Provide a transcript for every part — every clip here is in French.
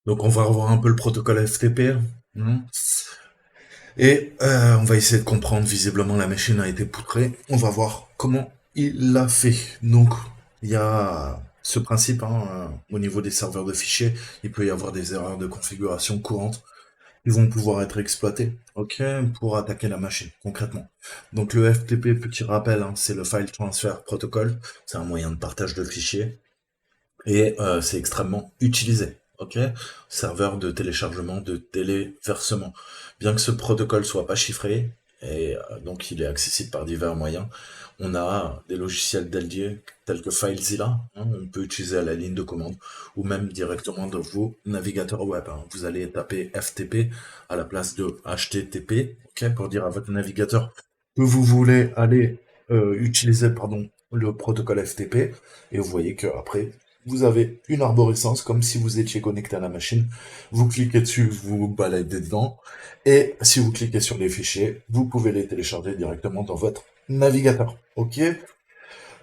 Donc on va revoir un peu le protocole FTP. Hein. Et on va essayer de comprendre, visiblement la machine a été poutrée. On va voir comment il l'a fait. Donc il y a ce principe, hein, au niveau des serveurs de fichiers, il peut y avoir des erreurs de configuration courantes qui vont pouvoir être exploitées, ok, pour attaquer la machine, concrètement. Donc le FTP, petit rappel, hein, c'est le File Transfer Protocol, c'est un moyen de partage de fichiers, et c'est extrêmement utilisé. Ok, serveur de téléchargement, de téléversement. Bien que ce protocole soit pas chiffré, et donc il est accessible par divers moyens, on a des logiciels dédiés tels que FileZilla, hein, on peut utiliser à la ligne de commande, ou même directement dans vos navigateurs web. Hein. Vous allez taper FTP à la place de HTTP, ok, pour dire à votre navigateur que vous voulez aller utiliser, pardon, le protocole FTP, et vous voyez que après vous avez une arborescence comme si vous étiez connecté à la machine. Vous cliquez dessus, vous vous baladez dedans. Et si vous cliquez sur les fichiers, vous pouvez les télécharger directement dans votre navigateur. Ok.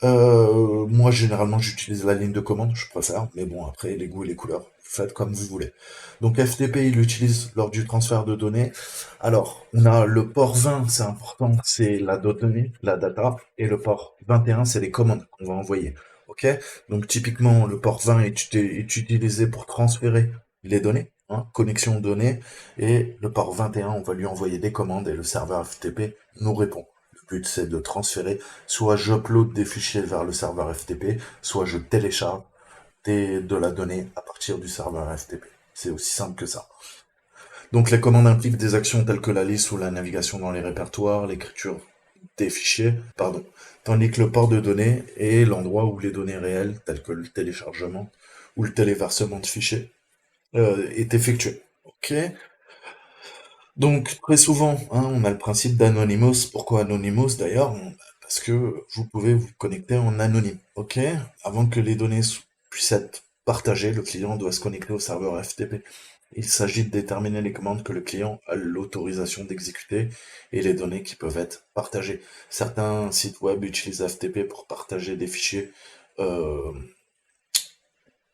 Moi, généralement, j'utilise la ligne de commande, je préfère. Mais bon, après, les goûts et les couleurs, faites comme vous voulez. Donc FTP, il l'utilise lors du transfert de données. Alors, on a le port 20, c'est important, c'est la donnée, la data, et le port 21, c'est les commandes qu'on va envoyer. Ok. Donc typiquement, le port 20 est utilisé pour transférer les données, hein, connexion aux données, et le port 21, on va lui envoyer des commandes et le serveur FTP nous répond. Le but, c'est de transférer, soit j'upload des fichiers vers le serveur FTP, soit je télécharge de la donnée à partir du serveur FTP. C'est aussi simple que ça. Donc les commandes impliquent des actions telles que la liste ou la navigation dans les répertoires, l'écriture des fichiers, pardon, tandis que le port de données est l'endroit où les données réelles, telles que le téléchargement ou le téléversement de fichiers, est effectué. Ok. Donc très souvent, hein, on a le principe d'Anonymous. Pourquoi Anonymous d'ailleurs? Parce que vous pouvez vous connecter en anonyme. Ok. Avant que les données puissent être partagées, le client doit se connecter au serveur FTP. Il s'agit de déterminer les commandes que le client a l'autorisation d'exécuter et les données qui peuvent être partagées. Certains sites web utilisent FTP pour partager des fichiers, euh,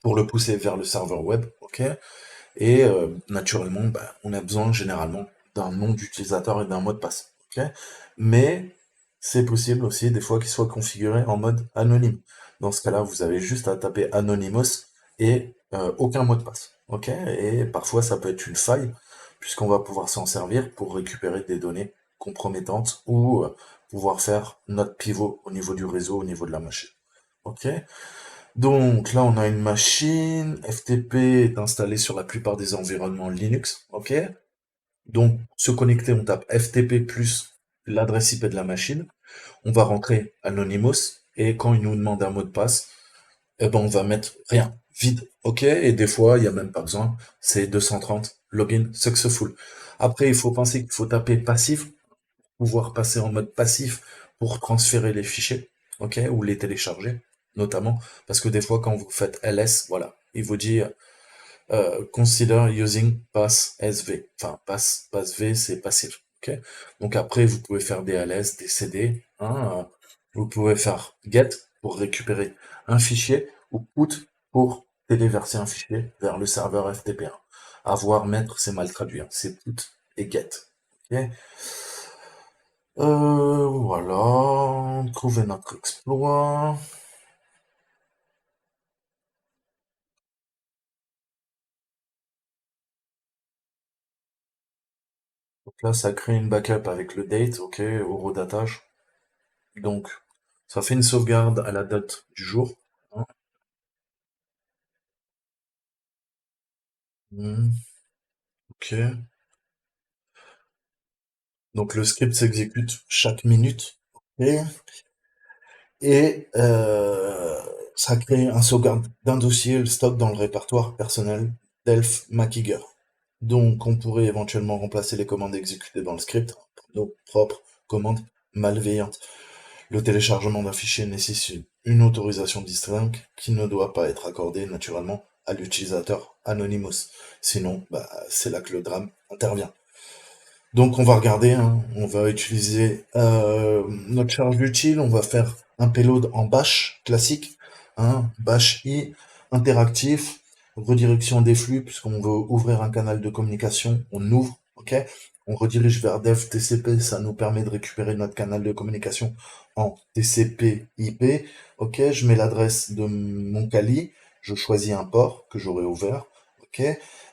pour le pousser vers le serveur web, ok? Et naturellement, bah, on a besoin généralement d'un nom d'utilisateur et d'un mot de passe, ok? Mais c'est possible aussi des fois qu'il soit configuré en mode anonyme. Dans ce cas-là, vous avez juste à taper Anonymous et aucun mot de passe, ok? Et parfois, ça peut être une faille, puisqu'on va pouvoir s'en servir pour récupérer des données compromettantes ou pouvoir faire notre pivot au niveau du réseau, au niveau de la machine, ok? Donc là, on a une machine. FTP est installé sur la plupart des environnements Linux. Ok. Donc, se connecter, on tape FTP plus l'adresse IP de la machine. On va rentrer Anonymous. Et quand il nous demande un mot de passe, eh ben, on va mettre rien. Vide. Ok. Et des fois, il n'y a même pas besoin. C'est 230. Login successful. Après, il faut penser qu'il faut taper passif, pouvoir passer en mode passif pour transférer les fichiers, ok, ou les télécharger, notamment, parce que des fois, quand vous faites ls, voilà, il vous dit consider using pass SV, enfin pass v, c'est passif, ok. Donc après, vous pouvez faire des ls, des cd, hein, vous pouvez faire get pour récupérer un fichier ou put pour téléverser un fichier vers le serveur FTP1. Avoir mettre, c'est mal traduit, hein, c'est put et get. Ok. Voilà, trouver notre exploit. Donc là, ça crée une backup avec le date, ok, au redatage. Donc, ça fait une sauvegarde à la date du jour. Hein. Hmm, ok. Donc le script s'exécute chaque minute. Ok. Et ça crée un sauvegarde d'un dossier, le stock dans le répertoire personnel d'Elf MacGyver. Donc on pourrait éventuellement remplacer les commandes exécutées dans le script par nos propres commandes malveillantes. Le téléchargement d'un fichier nécessite une autorisation distincte qui ne doit pas être accordée naturellement à l'utilisateur Anonymous. Sinon, bah, c'est là que le drame intervient. Donc on va regarder, hein, on va utiliser notre charge utile, on va faire un payload en bash classique, hein, bash i interactif, Redirection des flux, puisqu'on veut ouvrir un canal de communication, on ouvre, ok? On redirige vers dev TCP, ça nous permet de récupérer notre canal de communication en TCP IP. Ok, je mets l'adresse de mon Kali, je choisis un port que j'aurai ouvert, ok,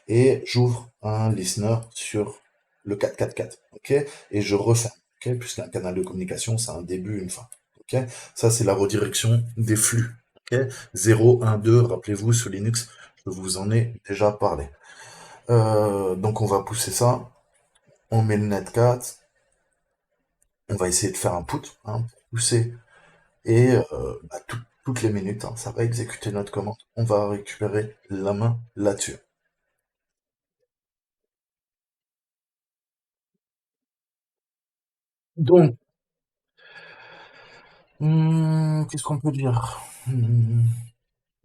et j'ouvre un listener sur le 444, ok, et je referme, ok, puisqu'un canal de communication, c'est un début, une fin, ok. Ça, c'est la redirection des flux, ok. 0, 1, 2, rappelez-vous, sur Linux, je vous en ai déjà parlé. Donc on va pousser ça, on met le netcat, on va essayer de faire un put, hein, pour pousser, et toutes les minutes, hein, ça va exécuter notre commande, on va récupérer la main là-dessus. Donc, qu'est-ce qu'on peut dire?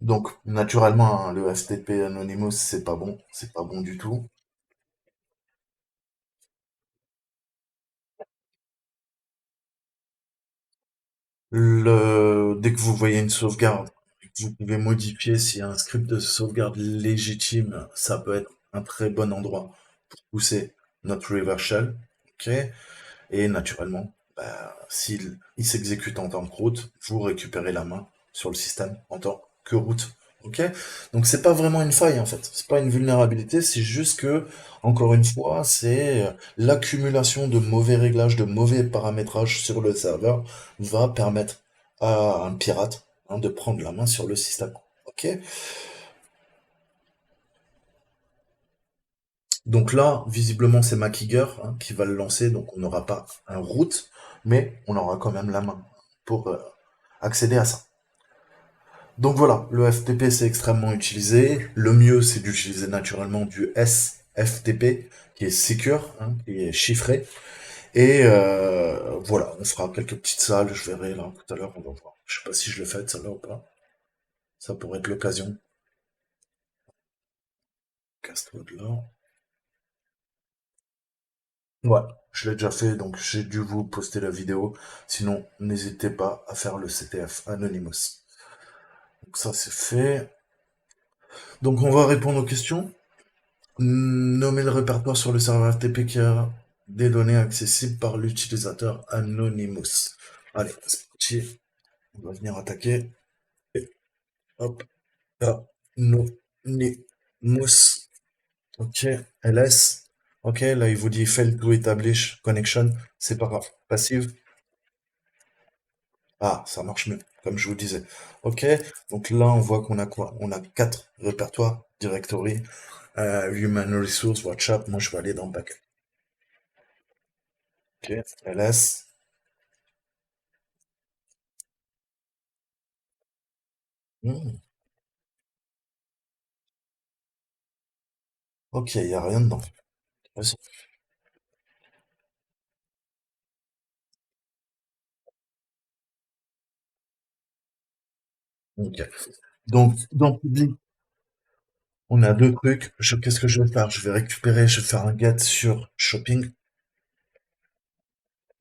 Donc, naturellement, hein, le FTP Anonymous, c'est pas bon du tout. Dès que vous voyez une sauvegarde, vous pouvez modifier s'il y a un script de sauvegarde légitime, ça peut être un très bon endroit pour pousser notre reverse shell. Ok. Et naturellement, s'il il s'exécute en tant que root, vous récupérez la main sur le système en tant que root. Ok? Donc c'est pas vraiment une faille en fait, c'est pas une vulnérabilité, c'est juste que, encore une fois, c'est l'accumulation de mauvais réglages, de mauvais paramétrages sur le serveur va permettre à un pirate, hein, de prendre la main sur le système. Ok? Donc là, visiblement, c'est MacGyver, hein, qui va le lancer, donc on n'aura pas un root, mais on aura quand même la main pour accéder à ça. Donc voilà, le FTP c'est extrêmement utilisé. Le mieux c'est d'utiliser naturellement du SFTP qui est secure, hein, qui est chiffré. Et voilà, on fera quelques petites salles, je verrai là tout à l'heure, on va voir. Je sais pas si je le fais celle-là ou pas. Ça pourrait être l'occasion. Casse-toi de là. Ouais, je l'ai déjà fait, donc j'ai dû vous poster la vidéo. Sinon, n'hésitez pas à faire le CTF Anonymous. Donc ça, c'est fait. Donc on va répondre aux questions. Nommer le répertoire sur le serveur FTP qui a des données accessibles par l'utilisateur Anonymous. Allez, c'est parti. On va venir attaquer. Et hop, Anonymous. Ok, ls. Ok, là il vous dit fail to establish connection. C'est pas grave. Passive. Ah, ça marche mieux, comme je vous disais. Ok, donc là, on voit qu'on a quoi? On a quatre répertoires, directory, human resource, WhatsApp. Moi, je vais aller dans backup. Ok, ls. Hmm, ok, il n'y a rien dedans. Intéressant. Ok. Donc, dans public, on a deux trucs. Qu'est-ce que je vais faire? Je vais récupérer, je vais faire un get sur shopping,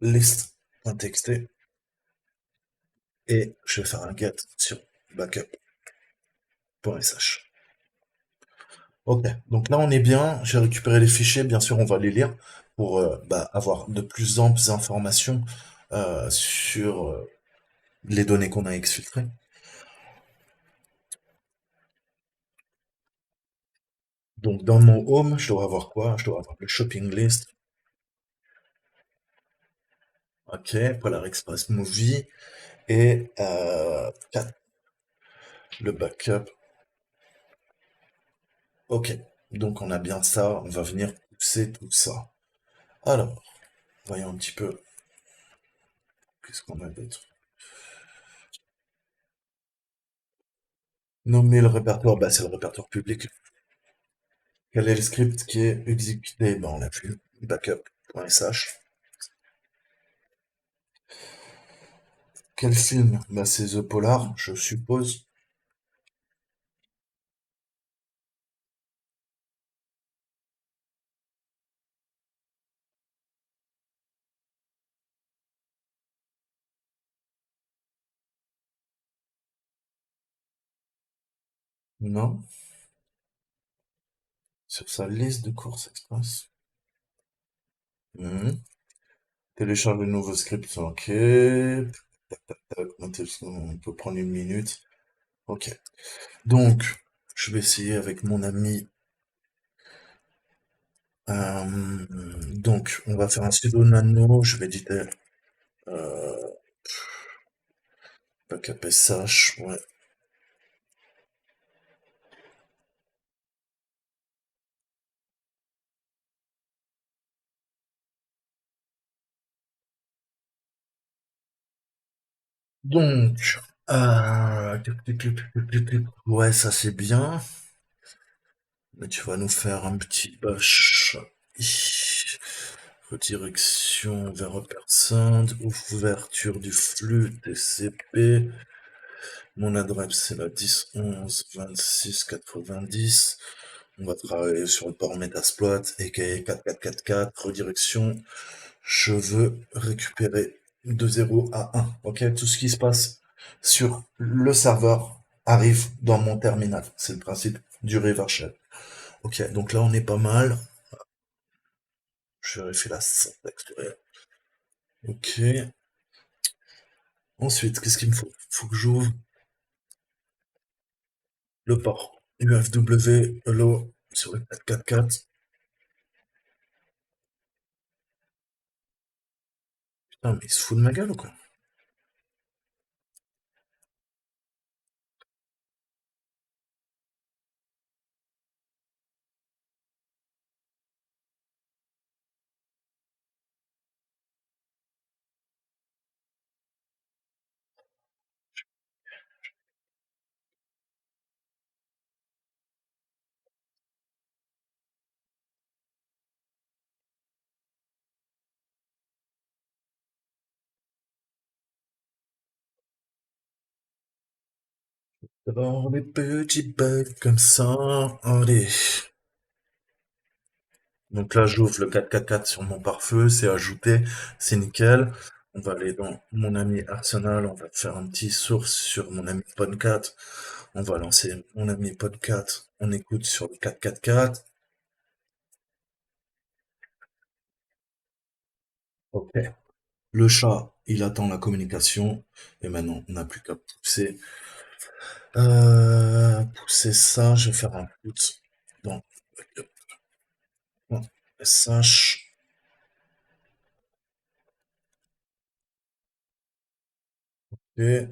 list.txt, et je vais faire un get sur backup.sh. Ok, donc là on est bien, j'ai récupéré les fichiers, bien sûr on va les lire pour avoir de plus amples informations sur les données qu'on a exfiltrées. Donc dans mon home, je dois avoir quoi? Je dois avoir le shopping list, ok, Polar Express Movie, et le backup, ok. Donc on a bien ça, on va venir pousser tout ça. Alors, voyons un petit peu, qu'est-ce qu'on a d'autre? Nommer le répertoire, c'est le répertoire public. Quel est le script qui est exécuté? On l'a vu. Backup.sh. Quel film? C'est The Polar, je suppose. Non? sur sa liste de courses express. Mhm. Télécharge le nouveau script, ok. On peut prendre une minute. Ok. Donc, je vais essayer avec mon ami. Euh, donc, on va faire un sudo nano. Je vais éditer euh, backup SH. Ouais. Donc, ouais, ça c'est bien. Mais tu vas nous faire un petit bash. Redirection vers personne, ouverture du flux TCP. Mon adresse c'est la 10 11 26 90. On va travailler sur le port Metasploit, aka 4444, redirection. Je veux récupérer de 0 à 1. Ok, tout ce qui se passe sur le serveur arrive dans mon terminal. C'est le principe du reverse shell. Ok, donc là on est pas mal. Je vérifie la syntaxe. Ok. Ensuite, qu'est-ce qu'il me faut? Faut que j'ouvre le port UFW hello sur le 444. Putain, mais il se fout de ma gueule ou quoi? D'abord des petits bugs comme ça. Allez. Donc là, j'ouvre le 444 sur mon pare-feu, c'est ajouté, c'est nickel. On va aller dans mon ami Arsenal, on va faire un petit source sur mon ami Podcat. On va lancer mon ami Podcat, on écoute sur le 444. Ok. Le chat, il attend la communication. Et maintenant, on n'a plus qu'à pousser. Pousser ça, je vais faire un put dans SH. Et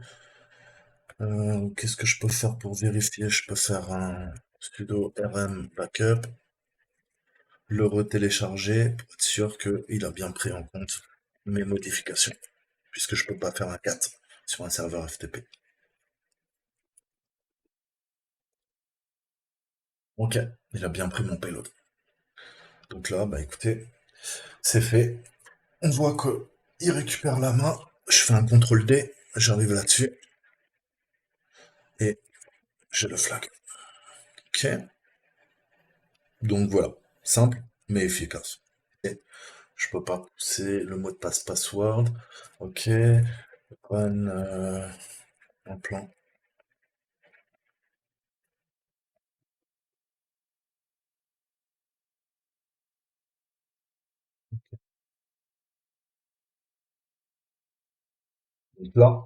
qu'est-ce que je peux faire pour vérifier? Je peux faire un sudo rm backup, le retélécharger pour être sûr qu'il a bien pris en compte mes modifications, puisque je peux pas faire un cat sur un serveur FTP. Ok, il a bien pris mon payload. Donc là, bah écoutez, c'est fait. On voit que il récupère la main. Je fais un contrôle D, j'arrive là-dessus et j'ai le flag. Ok, donc voilà, simple mais efficace. Et je peux pas pousser le mot de passe password. Ok, run un plan. Donc là,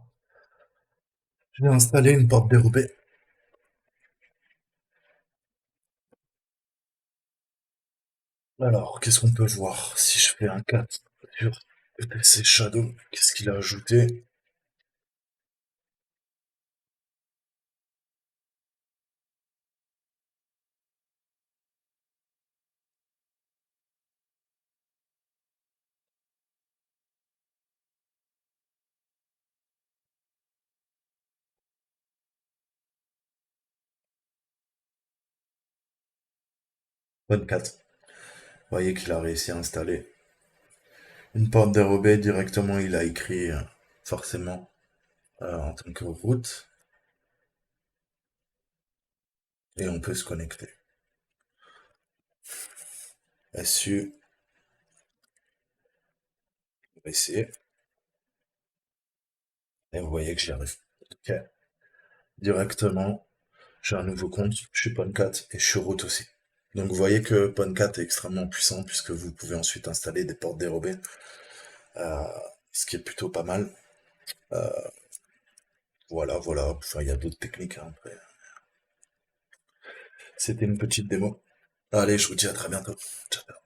je vais installer une porte dérobée. Alors, qu'est-ce qu'on peut voir? Si je fais un 4 sur ETC Shadow, qu'est-ce qu'il a ajouté? 24. Vous voyez qu'il a réussi à installer une porte dérobée directement. Il a écrit forcément en tant que route et on peut se connecter. SU, on va essayer et vous voyez que j'y arrive. Ok. Directement, j'ai un nouveau compte, je suis Poncat et je suis route aussi. Donc vous voyez que PON4 est extrêmement puissant puisque vous pouvez ensuite installer des portes dérobées, euh, ce qui est plutôt pas mal. Euh, voilà, voilà. Enfin, il y a d'autres techniques, hein, après. C'était une petite démo. Allez, je vous dis à très bientôt. Ciao.